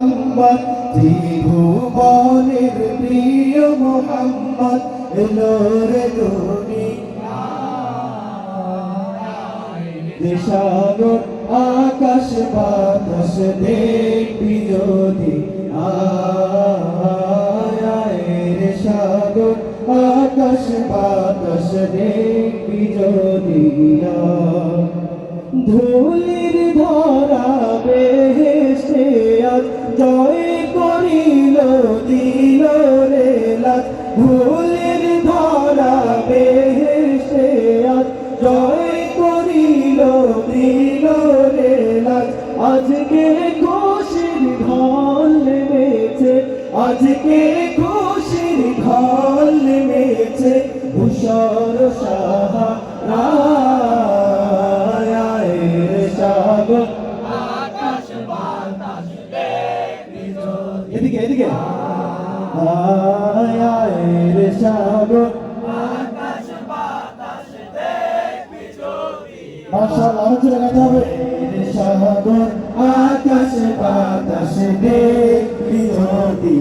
মোহাম্মদ ত্রিভুবনের প্রিয় মোহাম্মদ এলো রে দুনিয়ায়। সাগর আকাশ বাতাস দেখবি যদি আয় রে সাগর আকাশ বাতাস দেখবি যদি ধুলির ধরা বেহেশতে আজ জয় করিল দিল রে লাজ। ধুলির ধরা বেহেশতে আজ জয় করিল দিল রে লাজ। আজকে খুশির ঢল নেমেছে, আজকে খুশির ঢল নেমেছে ধূসর সাহারা। এদিকে এদিকে আয় সাগর মাশাআল্লাহ আরো জোরে গাইতে হবে। সাগর আকাশ বাতাস দেখবি যদি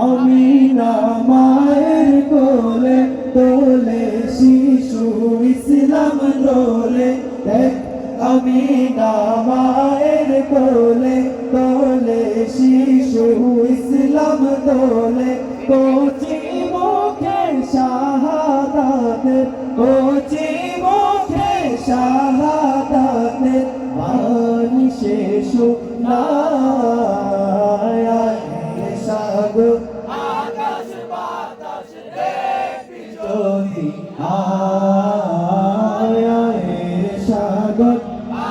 আমিনা মায়ের কোলে তোলে শিশু ইসলাম দোলে। দেখ আমিনা মায়ের কোলে তোলে শিশু ইসলাম দোলে। কচি মুখে শাহাদাতের, কচি মুখে শাহাদাতের বাণী সে শোনায়। সাগর আকাশ বাতাস দেখবি যদি সাগর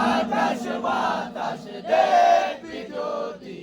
আকাশ বাতাস দেখবি যদি